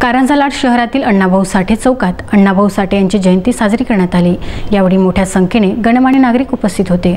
कारंजा लाड शहरातील अण्णाभाऊ साठे चौकात अण्णाभाऊ साठे यांची जयंती साजरी करण्यात आली। यावेळी मोठ्या संख्येने गणमान्य नागरिक उपस्थित होते।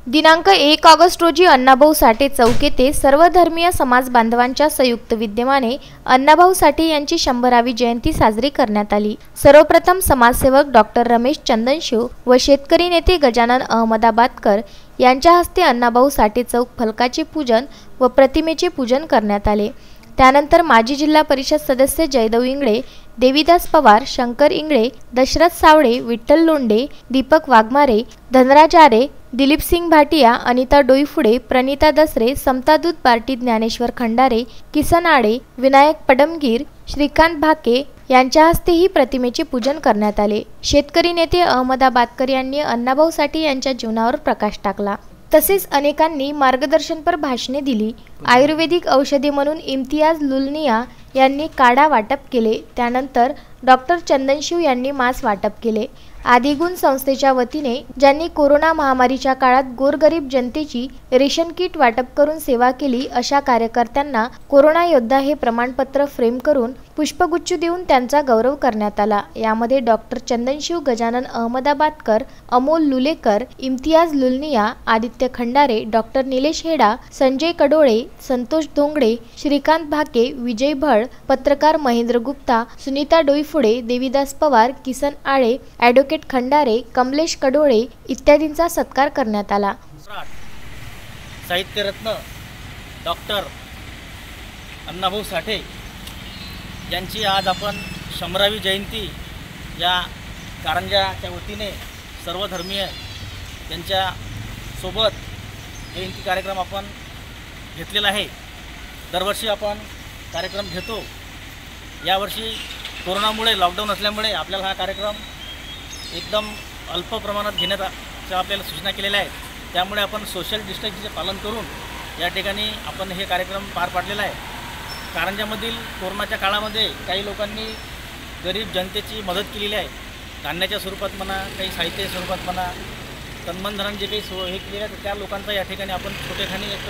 दिनांक 1 ऑगस्ट रोजी अण्णाभाऊ साठे चौक येथे सर्व धर्मीय समाज बांधवांच्या संयुक्त विद्यमाने अण्णाभाऊ साठे यांची 100वी जयंती साजरी करण्यात आली। सर्वप्रथम समाजसेवक डॉक्टर रमेश चंदनशिव व शेतकरी नेते गजानन अहमदाबादकर यांच्या हस्ते अण्णाभाऊ साठे चौक फलकाचे पूजन व प्रतिमेचे पूजन करण्यात आले। त्यानंतर माजी जिल्हा परिषद सदस्य जयदेव इंगळे, देवीदास पवार, शंकर इंगळे, दशरथ सावळे, विठ्ठल लोंढे, दीपक वाघमारे, धनराज आरे, दिलीप सिंग भाटिया, अनिता डोईफुडे, प्रणिता दसरे, समतादूत पार्टी, ज्ञानेश्वर खंडारे, किसन आडे, विनायक पडमगीर, श्रीकांत भाके यांच्या हस्ते ही प्रतिमेचे पूजन करण्यात आले। शेतकरी नेते अहमदाबादकर यांनी अण्णाभाऊ साठे यांच्या जीवनावर प्रकाश टाकला। तसेच अनेकांनी मार्गदर्शनपर भाषणे दिली। आयुर्वेदिक औषधी म्हणून इम्तियाज लुलनिया यांनी काढा वाटप केले। त्यानंतर डॉक्टर चंदनशिव यांनी मास्क वाटप केले। आदिगुण संस्थेच्या वतीने ज्यांनी कोरोना महामारीच्या काळात गोरगरीब जनतेची रेशन किट वाटप करून सेवा केली अशा कार्यकर्त्यांना कोरोना योद्धा हे प्रमाणपत्र फ्रेम करून पुष्पगुच्छ देऊन त्यांचा गौरव करण्यात आला। यामध्ये डॉक्टर चंदनशिव, गजानन अहमदाबादकर, अमोल लुलेकर, इम्तियाज लुलनिया, आदित्य खंडारे, डॉक्टर निलेश हेडा, संजय कडोळे, संतोष धोंगडे, श्रीकांत भाके, विजय भळ, पत्रकार महेंद्र गुप्ता, सुनीता डोईफुडे, देवीदास पवार, किसन आळे, ॲडव्होकेट खंडारे, कमलेश कडोळे इत्यादींचा सत्कार करण्यात आला। साहित्य रत्न डॉक्टर अण्णाभाऊ साठे यांची आज आपण 100वी जयंती या कारंजाच्या वतीने सर्व धर्मीय त्यांच्या सोबत जयंती कार्यक्रम आपण घेतलेला आहे। दरवर्षी आपण कार्यक्रम घेतो। यावर्षी कोरोनामुळे लॉकडाऊन असल्यामुळे आपल्याला हा कार्यक्रम एकदम अल्प प्रमाणात घेण्याच्या आपल्याला सूचना केलेल्या आहेत। त्यामुळे आपण सोशल डिस्टन्सिंगचे पालन करून या ठिकाणी आपण हे कार्यक्रम पार पाडलेला आहे। कारंजामधील कोरोनाच्या काळामध्ये काही लोकांनी गरीब जनतेची मदत केलेली आहे। धान्याच्या स्वरूपात म्हणा, काही साहित्याच्या स्वरूपात म्हणा, तन्मनधनाने जे काही हे केलेलं आहे त्या लोकांचा या ठिकाणी आपण छोटेखानी एक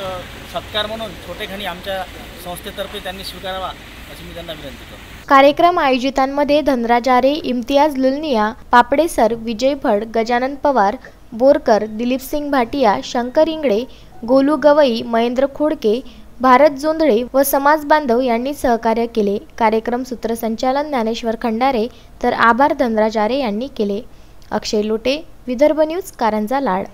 सत्कार म्हणून छोटेखानी आमच्या संस्थेतर्फे त्यांनी स्वीकारावा अशी मी त्यांना विनंती करतो। कार्यक्रम आयोजितांमध्ये धनराज आरे, इम्तियाज लुलनिया, पापडे सर, विजय भड, गजानन पवार, बोरकर, दिलीप सिंग भाटिया, शंकर इंगळे, गोलू गवई, महेंद्र खोडके, भारत जोंधळे व समाज बांधव यांनी सहकार्य केले। कार्यक्रम सूत्रसंचालन ज्ञानेश्वर खंडारे तर आभार धनराज आरे यांनी केले। अक्षय लोटे, विदर्भ न्यूज, कारंजा लाड।